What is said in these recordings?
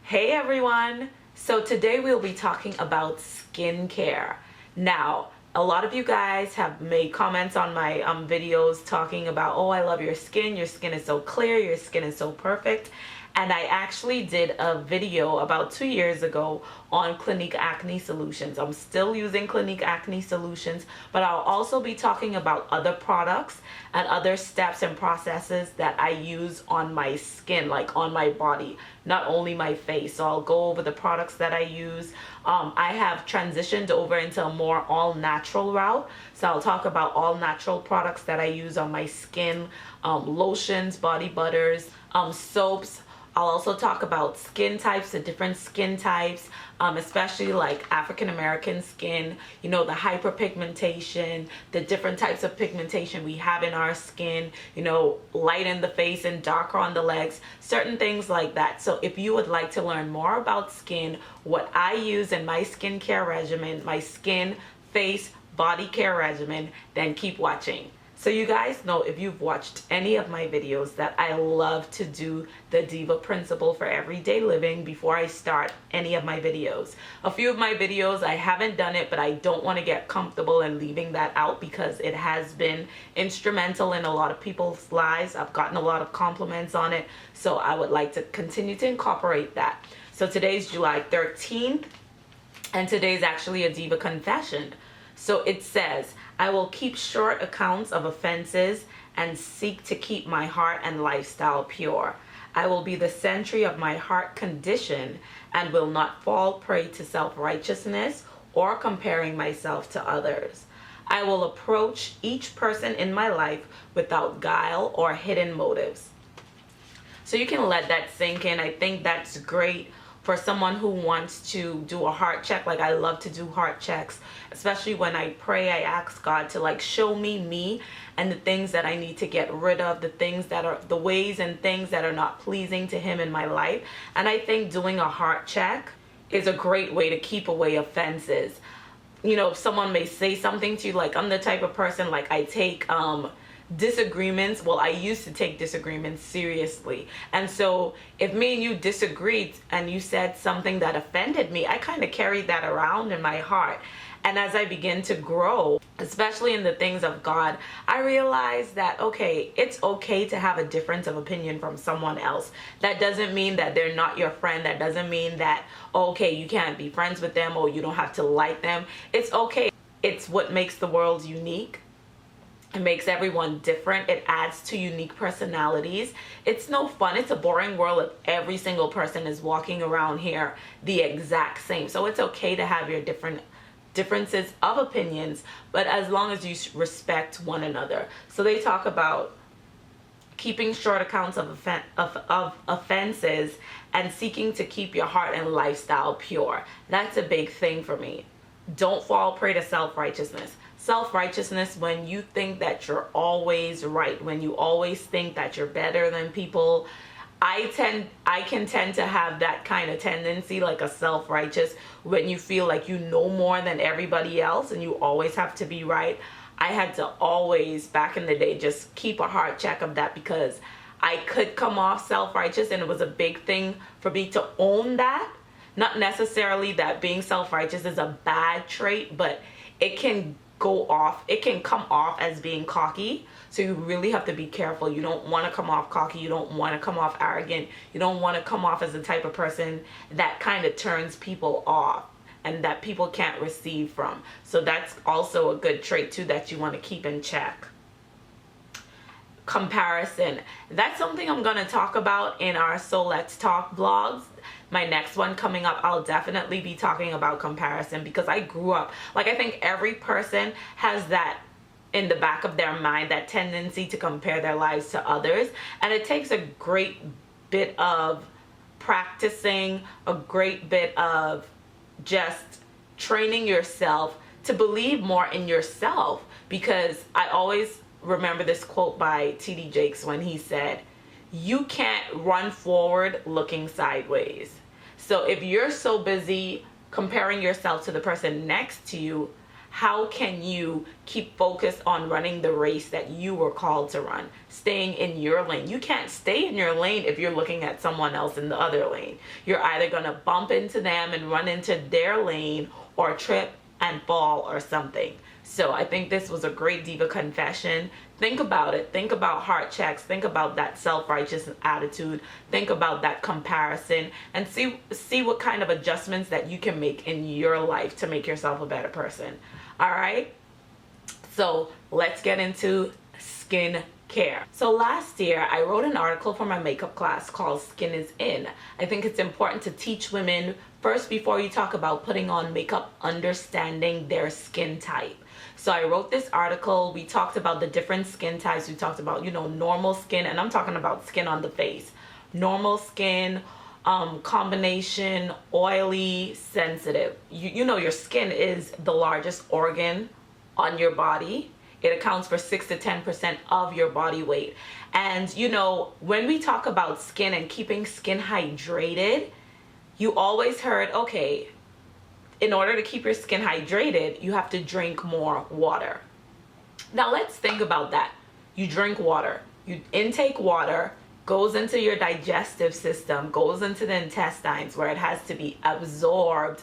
Hey everyone! So today we'll be talking about skincare. Now, a lot of you guys have made comments on my videos talking about, oh, I love your skin is so clear, your skin is so perfect. And I actually did a video about 2 years ago on Clinique Acne Solutions. I'm still using Clinique Acne Solutions, but I'll also be talking about other products and other steps and processes that I use on my skin, like on my body, not only my face. So I'll go over the products that I use. I have transitioned over into a more all-natural route. So I'll talk about all-natural products that I use on my skin, lotions, body butters, soaps. I'll also talk about skin types, the different skin types, especially like African American skin, you know, the hyperpigmentation, the different types of pigmentation we have in our skin, you know, light in the face and darker on the legs, certain things like that. So if you would like to learn more about skin, what I use in my skincare regimen, my skin, face, body care regimen, then keep watching. So you guys know, if you've watched any of my videos, that I love to do the Diva principle for everyday living before I start any of my videos. A few of my videos I haven't done it, but I don't want to get comfortable in leaving that out because it has been instrumental in a lot of people's lives. I've gotten a lot of compliments on it, so I would like to continue to incorporate that. So today's July 13th, and today's actually a Diva Confession. So it says, I will keep short accounts of offenses and seek to keep my heart and lifestyle pure. I will be the sentry of my heart condition and will not fall prey to self-righteousness or comparing myself to others. I will approach each person in my life without guile or hidden motives. So you can let that sink in. I think that's great for someone who wants to do a heart check. Like, I love to do heart checks, especially when I pray. I ask God to like show me and the things that I need to get rid of, the things that are the ways and things that are not pleasing to him in my life. And I think doing a heart check is a great way to keep away offenses. You know, if someone may say something to you, like, I'm the type of person, like, I take disagreements, well, I used to take disagreements seriously, and so if me and you disagreed and you said something that offended me, I kind of carried that around in my heart. And as I begin to grow, especially in the things of God, I realized that, okay, it's okay to have a difference of opinion from someone else. That doesn't mean that they're not your friend. That doesn't mean that, okay, you can't be friends with them or you don't have to like them. It's okay. It's what makes the world unique. It makes everyone different. It adds to unique personalities. It's no fun. It's a boring world if every single person is walking around here the exact same. So it's okay to have your differences of opinions, but as long as you respect one another. So they talk about keeping short accounts of offenses and seeking to keep your heart and lifestyle pure. That's a big thing for me. Don't fall prey to self-righteousness. Self-righteousness, when you think that you're always right, when you always think that you're better than people. I can tend to have that kind of tendency, like a self-righteous, when you feel like you know more than everybody else and you always have to be right. I had to always, back in the day, just keep a heart check of that, because I could come off self-righteous, and it was a big thing for me to own that. Not necessarily that being self-righteous is a bad trait, but it can come off as being cocky. So you really have to be careful. You don't want to come off cocky. You don't want to come off arrogant. You don't want to come off as the type of person that kind of turns people off and that people can't receive from. So that's also a good trait too that you want to keep in check. Comparison. That's something I'm going to talk about in our So Let's Talk vlogs. My next one coming up, I'll definitely be talking about comparison, because I grew up, like, I think every person has that in the back of their mind, that tendency to compare their lives to others. And it takes a great bit of practicing, a great bit of just training yourself to believe more in yourself, because I always remember this quote by T.D. Jakes when he said, you can't run forward looking sideways. So if you're so busy comparing yourself to the person next to you, how can you keep focused on running the race that you were called to run, staying in your lane? You can't stay in your lane if you're looking at someone else in the other lane. You're either going to bump into them and run into their lane, or trip and fall or something. So I think this was a great Diva Confession. Think about it. Think about heart checks. Think about that self-righteous attitude. Think about that comparison, and see what kind of adjustments that you can make in your life to make yourself a better person. All right? So let's get into skin care. So last year I wrote an article for my makeup class called Skin is In. I think it's important to teach women first, before you talk about putting on makeup, understanding their skin type. So I wrote this article. We talked about the different skin types. We talked about, you know, normal skin, and I'm talking about skin on the face. Normal skin, combination, oily, sensitive. You know, your skin is the largest organ on your body. It accounts for 6 to 10% of your body weight. And you know, when we talk about skin and keeping skin hydrated, you always heard, okay, in order to keep your skin hydrated, you have to drink more water. Now let's think about that. You drink water, you intake water, goes into your digestive system, goes into the intestines where it has to be absorbed,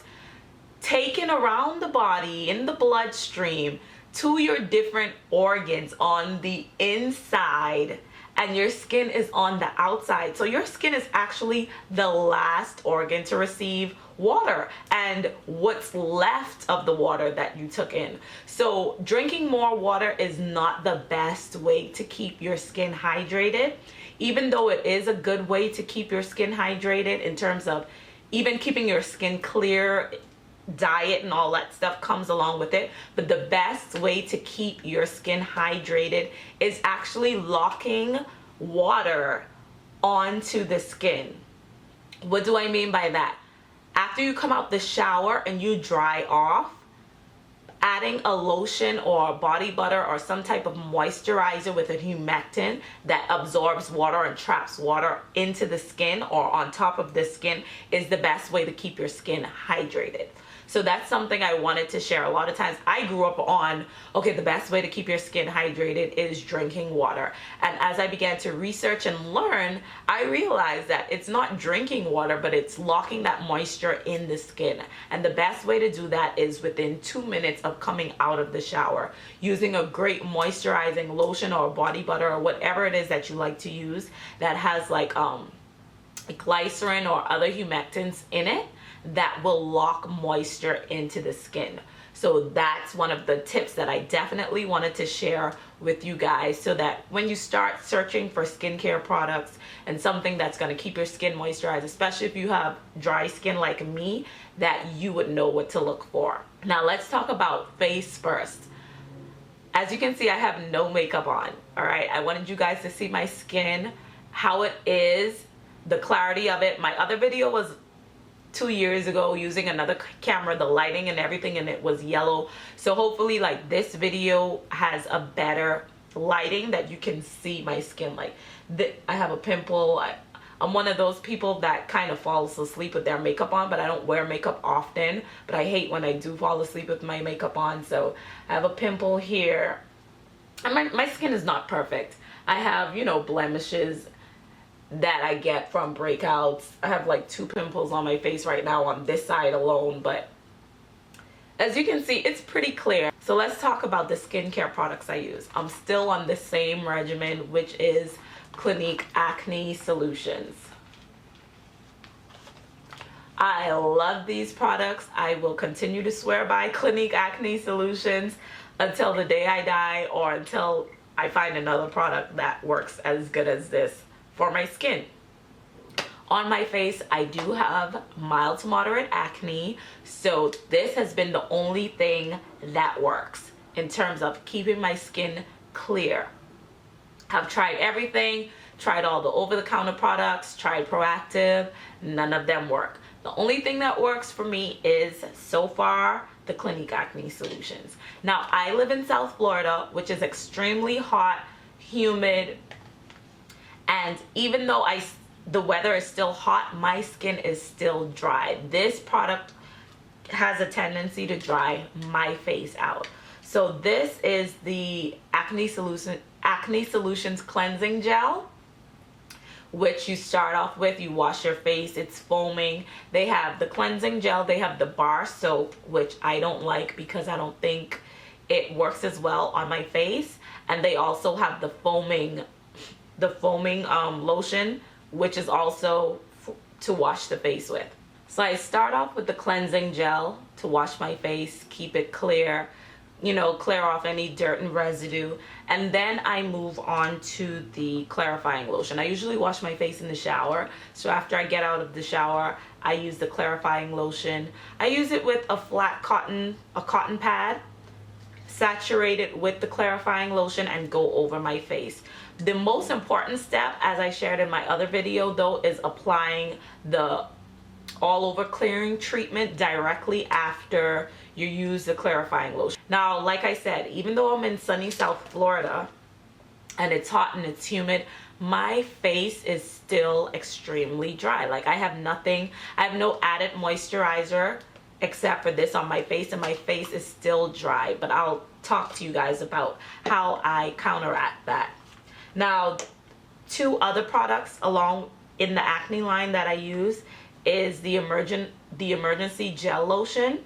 taken around the body in the bloodstream to your different organs on the inside, and your skin is on the outside. So your skin is actually the last organ to receive water and what's left of the water that you took in. So drinking more water is not the best way to keep your skin hydrated, even though it is a good way to keep your skin hydrated in terms of even keeping your skin clear. Diet and all that stuff comes along with it, but the best way to keep your skin hydrated is actually locking water onto the skin. What do I mean by that? After you come out the shower and you dry off, adding a lotion or a body butter or some type of moisturizer with a humectant that absorbs water and traps water into the skin or on top of the skin is the best way to keep your skin hydrated. So that's something I wanted to share. A lot of times I grew up on, okay, the best way to keep your skin hydrated is drinking water. And as I began to research and learn, I realized that it's not drinking water, but it's locking that moisture in the skin. And the best way to do that is within 2 minutes of coming out of the shower, using a great moisturizing lotion or body butter or whatever it is that you like to use that has like glycerin or other humectants in it that will lock moisture into the skin. So that's one of the tips that I definitely wanted to share with you guys, so that when you start searching for skincare products and something that's going to keep your skin moisturized, especially if you have dry skin like me, that you would know what to look for. Now let's talk about face first. As you can see, I have no makeup on. All right, I wanted you guys to see my skin, how it is, the clarity of it. My other video was 2 years ago using another camera, the lighting and everything, and it was yellow. So hopefully like this video has a better lighting that you can see my skin. Like I have a pimple. I'm one of those people that kind of falls asleep with their makeup on, but I don't wear makeup often, but I hate when I do fall asleep with my makeup on. So I have a pimple here, and my skin is not perfect. I have, you know, blemishes that I get from breakouts. I have like 2 pimples on my face right now on this side alone, but as you can see, it's pretty clear. So let's talk about the skincare products I use. I'm still on the same regimen, which is Clinique Acne Solutions. I love these products. I will continue to swear by Clinique Acne Solutions until the day I die, or until I find another product that works as good as this for my skin. On my face, I do have mild to moderate acne, so this has been the only thing that works in terms of keeping my skin clear. I've tried everything, tried all the over-the-counter products, tried Proactive, none of them work. The only thing that works for me is, so far, the Clinique Acne Solutions. Now, I live in South Florida, which is extremely hot, humid, and even though the weather is still hot, my skin is still dry. This product has a tendency to dry my face out. So this is the Acne Solutions Cleansing Gel, which you start off with. You wash your face, it's foaming. They have the cleansing gel, they have the bar soap, which I don't like because I don't think it works as well on my face. And they also have the foaming lotion, which is also to wash the face with. So I start off with the cleansing gel to wash my face, keep it clear, you know, clear off any dirt and residue. And then I move on to the clarifying lotion. I usually wash my face in the shower. So after I get out of the shower, I use the clarifying lotion. I use it with a flat cotton pad, saturate it with the clarifying lotion, and go over my face. The most important step, as I shared in my other video though, is applying the all over clearing treatment directly after you use the clarifying lotion. Now, like I said, even though I'm in sunny South Florida and it's hot and it's humid, my face is still extremely dry. Like I have no added moisturizer except for this on my face, and my face is still dry. But I'll talk to you guys about how I counteract that. Now, two other products along in the acne line that I use is the emergency gel lotion.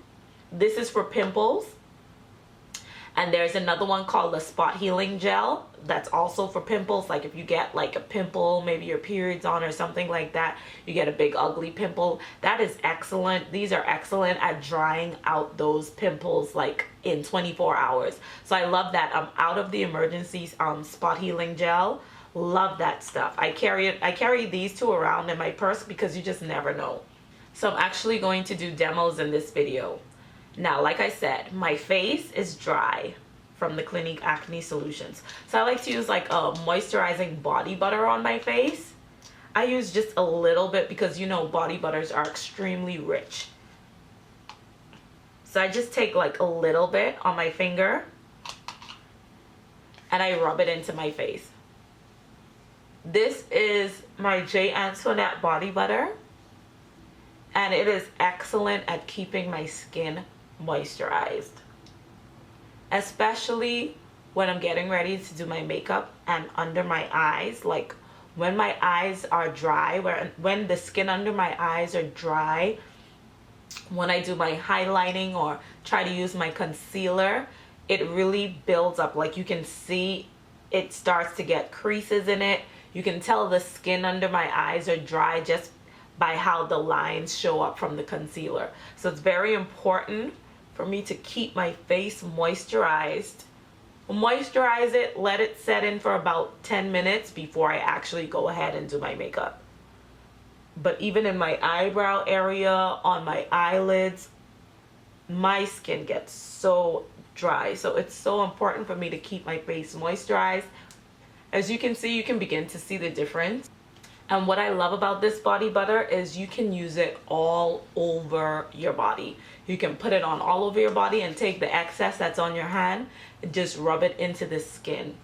This is for pimples. And there's another one called the spot healing gel that's also for pimples. Like if you get like a pimple, maybe your period's on or something like that, you get a big ugly pimple, that is excellent. These are excellent at drying out those pimples like in 24 hours. So I love that. I'm out of the emergency spot healing gel. Love that stuff. I carry these two around in my purse because you just never know. So I'm actually going to do demos in this video. Now, like I said, my face is dry from the Clinique Acne Solutions. So I like to use like a moisturizing body butter on my face. I use just a little bit because you know body butters are extremely rich. So I just take like a little bit on my finger and I rub it into my face. This is my J.Antoinette body butter, and it is excellent at keeping my skin moisturized, especially when I'm getting ready to do my makeup and under my eyes. Like when my eyes are dry, when the skin under my eyes are dry, when I do my highlighting or try to use my concealer, it really builds up. Like you can see it starts to get creases in it. You can tell the skin under my eyes are dry just by how the lines show up from the concealer. So it's very important for me to keep my face moisturized. Moisturize it, let it set in for about 10 minutes before I actually go ahead and do my makeup. But even in my eyebrow area, on my eyelids, my skin gets so dry. So it's so important for me to keep my face moisturized. As you can see, you can begin to see the difference. And what I love about this body butter is you can use it all over your body. You can put it on all over your body and take the excess that's on your hand and just rub it into the skin.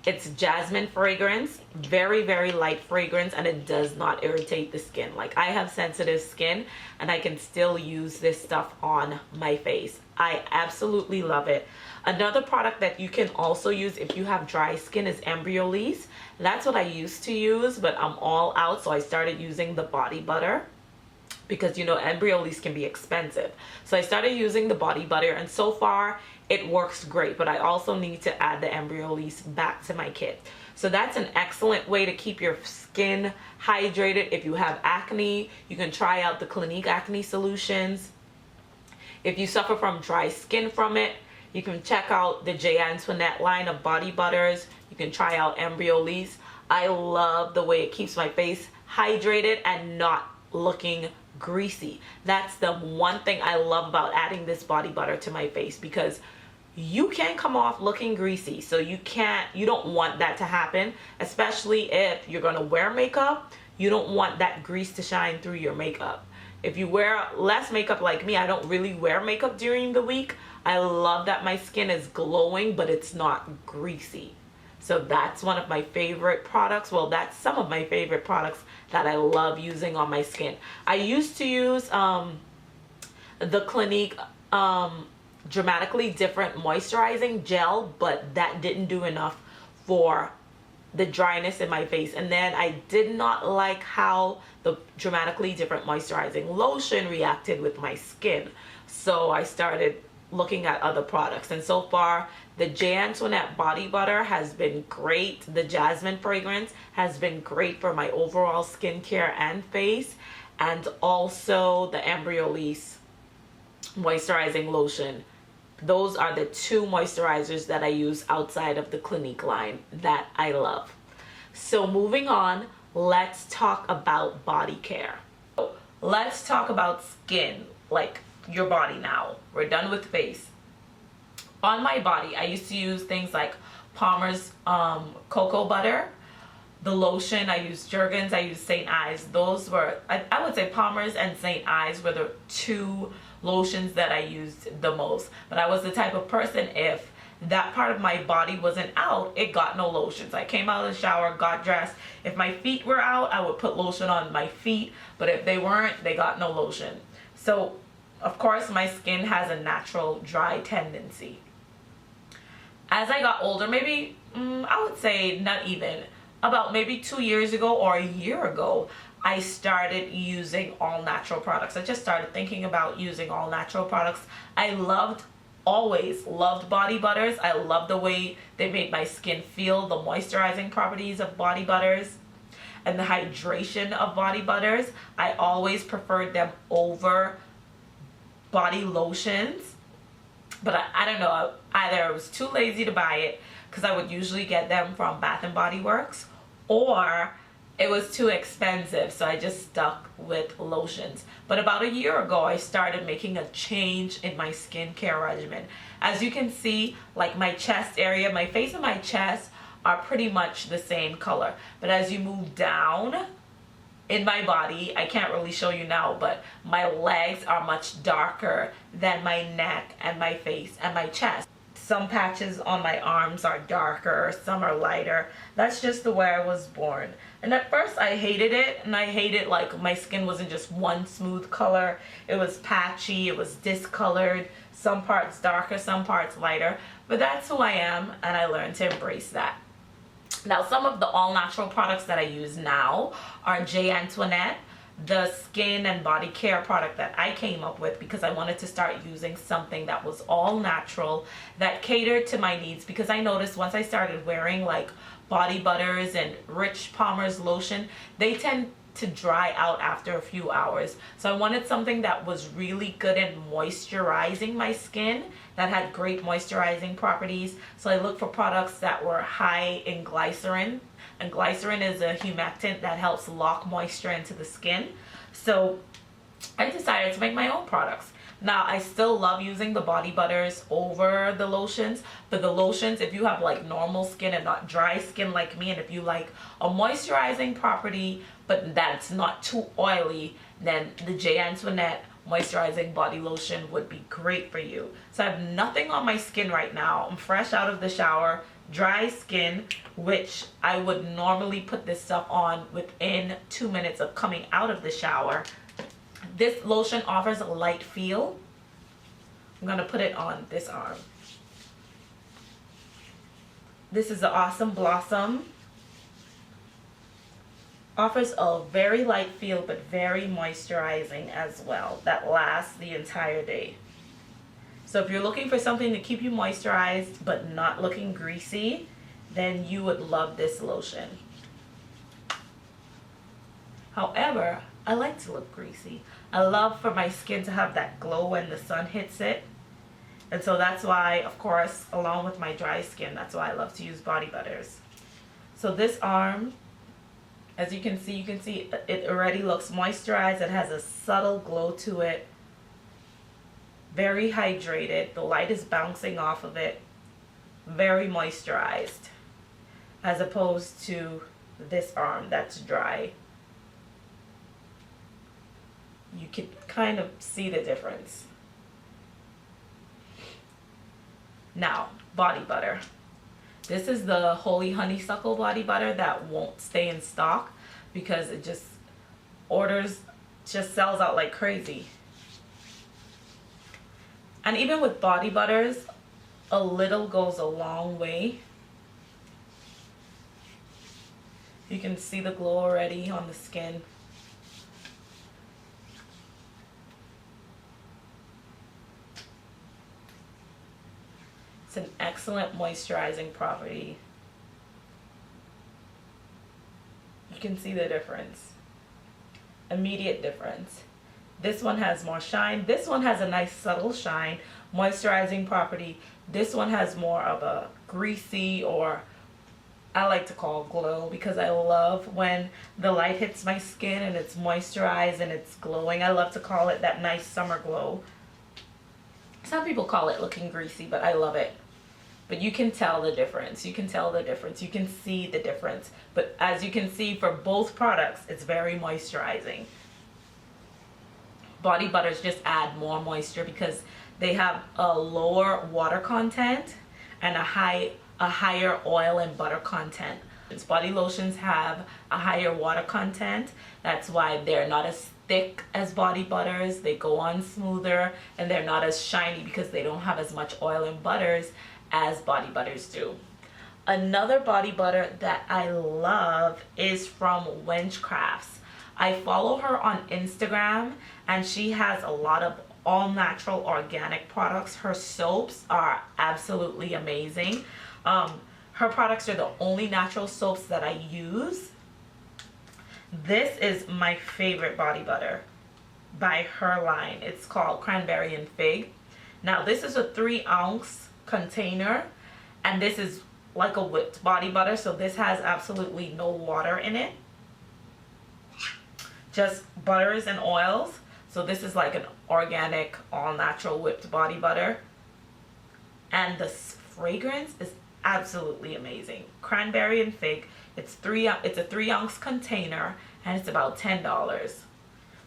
It's jasmine fragrance, very, very light fragrance, and it does not irritate the skin. Like I have sensitive skin and I can still use this stuff on my face. I absolutely love it. Another product that you can also use if you have dry skin is Embryolisse. That's what I used to use, but I'm all out, so I started using the body butter because you know Embryolisse can be expensive. So I started using the body butter, and so far it works great, but I also need to add the Embryolisse back to my kit. So that's an excellent way to keep your skin hydrated. If you have acne, you can try out the Clinique Acne Solutions. If you suffer from dry skin from it, you can check out the J.Antoinette line of body butters. You can try out Embryolisse. I love the way it keeps my face hydrated and not looking greasy. That's the one thing I love about adding this body butter to my face, because you can come off looking greasy. So you don't want that to happen, especially if you're gonna wear makeup. You don't want that grease to shine through your makeup. If you wear less makeup like me, I don't really wear makeup during the week. I love that my skin is glowing, but it's not greasy. So that's one of my favorite products. Well, that's some of my favorite products that I love using on my skin. I used to use the Clinique Dramatically Different Moisturizing Gel, but that didn't do enough for the dryness in my face. And then I did not like how the Dramatically Different Moisturizing Lotion reacted with my skin. So I started looking at other products, and so far the J.Antoinette body butter has been great. The jasmine fragrance has been great for my overall skincare and face, and also the Embryolisse moisturizing lotion. Those are the two moisturizers that I use outside of the Clinique line that I love. So moving on, let's talk about body care. So let's talk about skin, like your body now. We're done with face. On my body, I used to use things like Palmer's cocoa butter. The lotion, I used Jergens, I used St. Ives. Those were, I would say Palmer's and St. Ives were the two lotions that I used the most. But I was the type of person, if that part of my body wasn't out, it got no lotions. I came out of the shower, got dressed. If my feet were out, I would put lotion on my feet. But if they weren't, they got no lotion. So, of course, my skin has a natural dry tendency. As I got older, maybe, I would say not even, about maybe 2 years ago or a year ago, I started using all natural products. I just started thinking about using all natural products. I always loved body butters. I loved the way they made my skin feel, the moisturizing properties of body butters and the hydration of body butters. I always preferred them over body lotions. But I don't know, either I was too lazy to buy it because I would usually get them from Bath and Body Works, or it was too expensive, so I just stuck with lotions. But about a year ago, I started making a change in my skincare regimen. As you can see, like my chest area, my face and my chest are pretty much the same color. But as you move down in my body, I can't really show you now, but my legs are much darker than my neck and my face and my chest. Some patches on my arms are darker, some are lighter. That's just the way I was born. And at first I hated it, and I hated like my skin wasn't just one smooth color. It was patchy, it was discolored, some parts darker, some parts lighter. But that's who I am, and I learned to embrace that. Now, some of the all-natural products that I use now are J.Antoinette, the skin and body care product that I came up with because I wanted to start using something that was all natural, that catered to my needs, because I noticed once I started wearing like body butters and rich Palmer's lotion, they tend to dry out after a few hours. So I wanted something that was really good at moisturizing my skin, that had great moisturizing properties. So I looked for products that were high in glycerin, and glycerin is a humectant that helps lock moisture into the skin. So I decided to make my own products. Now, I still love using the body butters over the lotions, but the lotions, if you have like normal skin and not dry skin like me, and if you like a moisturizing property but that's not too oily, then the J.Antoinette moisturizing body lotion would be great for you. So I have nothing on my skin right now. I'm fresh out of the shower, dry skin, which I would normally put this stuff on within 2 minutes of coming out of the shower. This lotion offers a light feel. I'm gonna put it on this arm. This is the Awesome Blossom. Offers a very light feel but very moisturizing as well, that lasts the entire day. So if you're looking for something to keep you moisturized but not looking greasy, then you would love this lotion. However, I like to look greasy. I love for my skin to have that glow when the sun hits it. And so that's why, of course, along with my dry skin, that's why I love to use body butters. So this arm, as you can see it already looks moisturized. It has a subtle glow to it. Very hydrated. The light is bouncing off of it. Very moisturized. As opposed to this arm that's dry. You can kind of see the difference. Now, body butter. This is the Holy Honeysuckle body butter that won't stay in stock because it just sells out like crazy. And even with body butters, a little goes a long way. You can see the glow already on the skin. It's an excellent moisturizing property. You can see the difference. Immediate difference. This one has more shine. This one has a nice subtle shine, moisturizing property. This one has more of a greasy, or I like to call glow, because I love when the light hits my skin and it's moisturized and it's glowing. I love to call it that nice summer glow. Some people call it looking greasy, but I love it. But you can tell the difference. You can tell the difference. You can see the difference. But as you can see, for both products, it's very moisturizing. Body butters just add more moisture because they have a lower water content and a higher oil and butter content. Body lotions have a higher water content. That's why they're not as thick as body butters. They go on smoother, and they're not as shiny because they don't have as much oil and butters as body butters do. Another body butter that I love is from Wenchcrafts. I follow her on Instagram, and she has a lot of all natural organic products. Her soaps are absolutely amazing. Her products are the only natural soaps that I use. This is my favorite body butter by her line. It's called Cranberry and Fig. Now this is a 3-ounce container, and this is like a whipped body butter, so this has absolutely no water in it, just butters and oils. So this is like an organic, all natural whipped body butter, and the fragrance is absolutely amazing. Cranberry and Fig. It's a 3-ounce container, and it's about $10.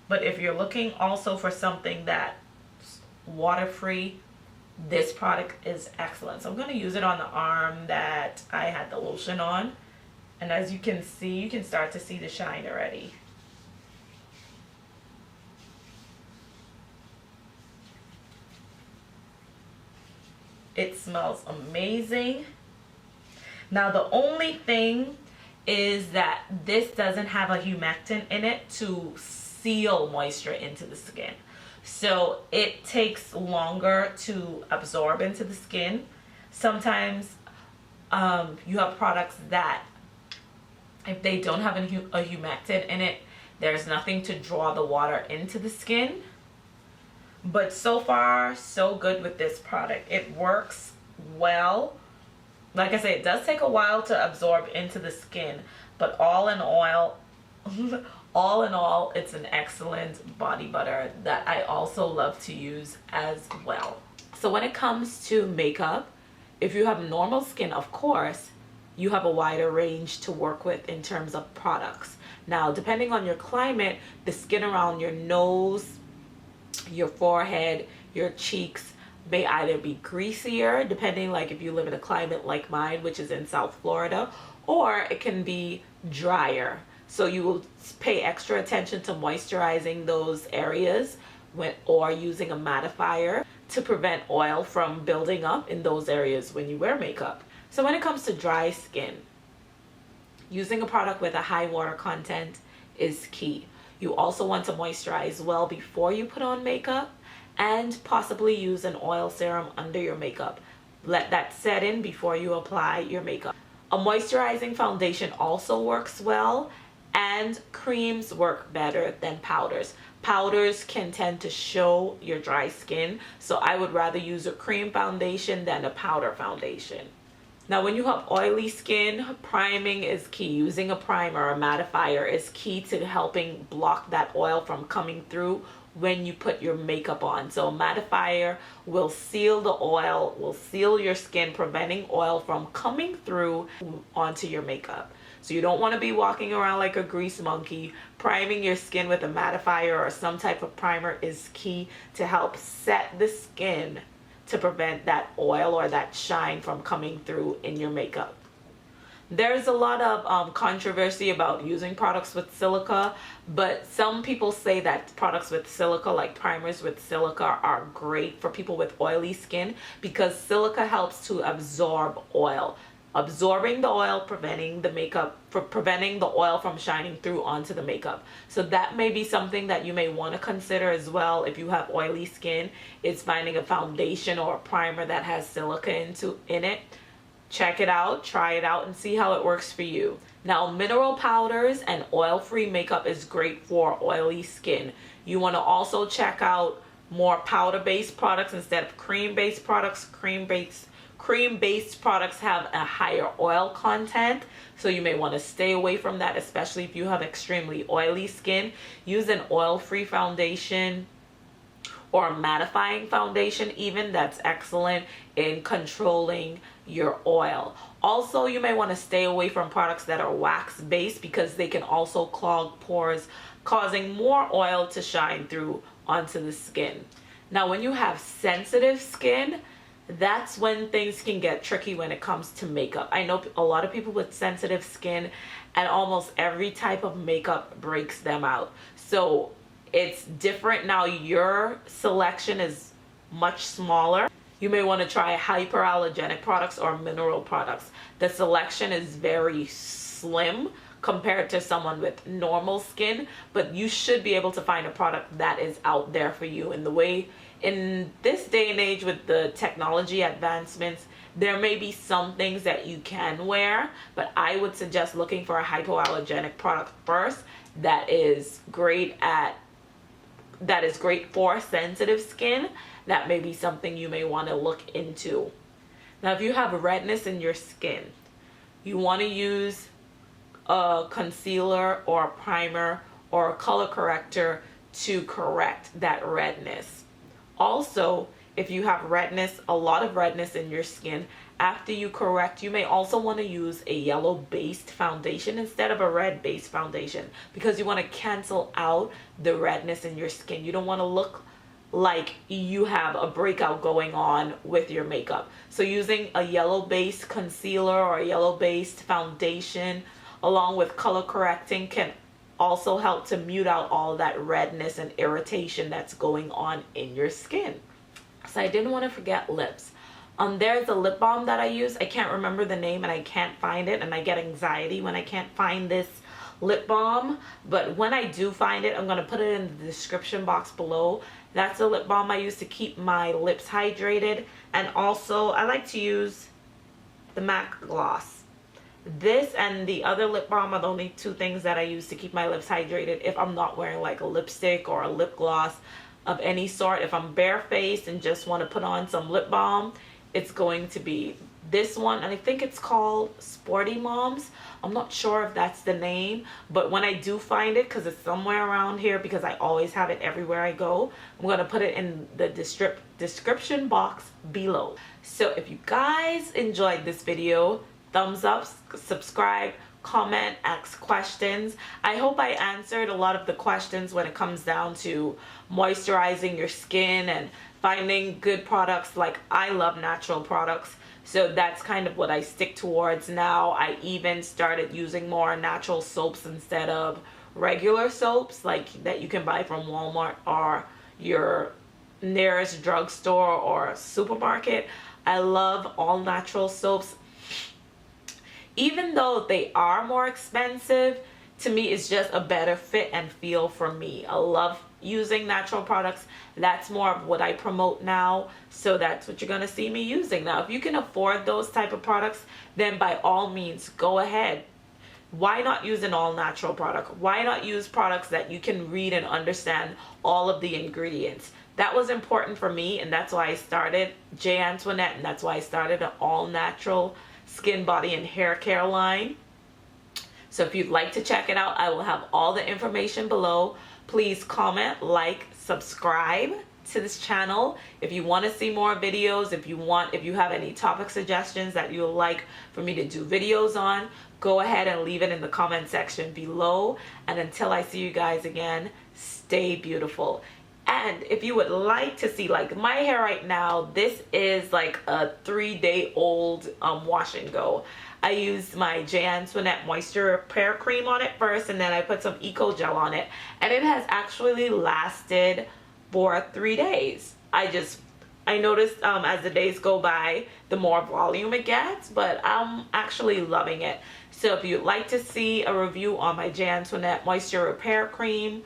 But if you're looking also for something that's water-free, this product is excellent. So I'm going to use it on the arm that I had the lotion on, and as you can see, you can start to see the shine already. It smells amazing. Now the only thing is that this doesn't have a humectant in it to seal moisture into the skin. So it takes longer to absorb into the skin. Sometimes you have products that, if they don't have a humectant in it, there's nothing to draw the water into the skin. But so far, so good with this product. It works well. Like I say, it does take a while to absorb into the skin, but all in all, it's an excellent body butter that I also love to use as well. So when it comes to makeup, if you have normal skin, of course, you have a wider range to work with in terms of products. Now, depending on your climate, the skin around your nose, your forehead, your cheeks may either be greasier, depending, like if you live in a climate like mine, which is in South Florida, or it can be drier. So you will pay extra attention to moisturizing those areas or using a mattifier to prevent oil from building up in those areas when you wear makeup. So when it comes to dry skin, using a product with a high water content is key. You also want to moisturize well before you put on makeup, and possibly use an oil serum under your makeup. Let that set in before you apply your makeup. A moisturizing foundation also works well, and creams work better than powders. Powders can tend to show your dry skin, so I would rather use a cream foundation than a powder foundation. Now when you have oily skin, priming is key. Using a primer or a mattifier is key to helping block that oil from coming through when you put your makeup on. So a mattifier will seal the oil, will seal your skin, preventing oil from coming through onto your makeup. So you don't want to be walking around like a grease monkey. Priming your skin with a mattifier or some type of primer is key to help set the skin to prevent that oil or that shine from coming through in your makeup. There's a lot of controversy about using products with silica, but some people say that products with silica, like primers with silica, are great for people with oily skin because silica helps to absorb oil. Absorbing the oil, preventing the oil from shining through onto the makeup. So that may be something that you may want to consider as well if you have oily skin, is finding a foundation or a primer that has silica in it. Check it out, try it out, and see how it works for you. Now, mineral powders and oil-free makeup is great for oily skin. You want to also check out more powder-based products instead of cream-based products. Cream-based products have a higher oil content, so you may want to stay away from that, especially if you have extremely oily skin. Use an oil-free foundation or a mattifying foundation even. That's excellent in controlling your oil. Also, you may want to stay away from products that are wax based because they can also clog pores, causing more oil to shine through onto the skin. Now, when you have sensitive skin, that's when things can get tricky when it comes to makeup. I know a lot of people with sensitive skin, and almost every type of makeup breaks them out. So it's different now. Your selection is much smaller. You may want to try hyperallergenic products or mineral products. The selection is very slim compared to someone with normal skin, but you should be able to find a product that is out there for you. In this day and age with the technology advancements, there may be some things that you can wear, but I would suggest looking for a hypoallergenic product first that is great for sensitive skin. That may be something you may want to look into. Now, if you have redness in your skin, you want to use a concealer or a primer or a color corrector to correct that redness. Also, if you have redness, a lot of redness in your skin, after you correct, you may also want to use a yellow-based foundation instead of a red-based foundation because you want to cancel out the redness in your skin. You don't want to look like you have a breakout going on with your makeup. So using a yellow-based concealer or a yellow-based foundation along with color correcting can also help to mute out all that redness and irritation that's going on in your skin. So I didn't want to forget lips. There's a lip balm that I use. I can't remember the name and I can't find it, and I get anxiety when I can't find this lip balm, but when I do find it, I'm going to put it in the description box below. That's a lip balm I use to keep my lips hydrated, and also I like to use the MAC gloss. This and the other lip balm are the only two things that I use to keep my lips hydrated if I'm not wearing like a lipstick or a lip gloss of any sort. If I'm barefaced and just want to put on some lip balm, it's going to be this one, and I think it's called Sporty Mommas. I'm not sure if that's the name, but when I do find it, because it's somewhere around here, because I always have it everywhere I go, I'm going to put it in the description box below. So if you guys enjoyed this video, thumbs up, subscribe, comment, ask questions. I hope I answered a lot of the questions when it comes down to moisturizing your skin and finding good products. Like, I love natural products, so that's kind of what I stick towards now. I even started using more natural soaps instead of regular soaps like that you can buy from Walmart or your nearest drugstore or supermarket. I love all natural soaps. Even though they are more expensive, to me it's just a better fit and feel for me. I love using natural products. That's more of what I promote now, so that's what you're gonna see me using. Now, if you can afford those type of products, then by all means go ahead. Why not use an all natural product? Why not use products that you can read and understand all of the ingredients? That was important for me, and that's why I started J.Antoinette, and that's why I started an all natural skin, body, and hair care line. So if you'd like to check it out, I will have all the information below. Please comment, like, subscribe to this channel. If you want to see more videos, if you have any topic suggestions that you would like for me to do videos on, go ahead and leave it in the comment section below. And until I see you guys again, stay beautiful. And if you would like to see like my hair right now, this is like a 3-day-old wash and go. I used my J.Antoinette moisture repair cream on it first, and then I put some eco gel on it, and it has actually lasted for 3 days. I noticed as the days go by, the more volume it gets, but I'm actually loving it. So if you'd like to see a review on my J.Antoinette moisture repair cream,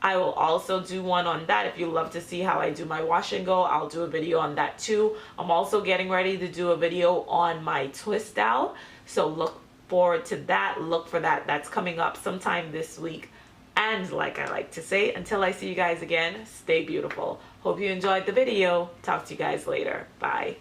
I will also do one on that. If you love to see how I do my wash and go, I'll do a video on that too. I'm also getting ready to do a video on my twist out, so look forward to that. Look for that. That's coming up sometime this week. And like I like to say, until I see you guys again, stay beautiful. Hope you enjoyed the video. Talk to you guys later. Bye.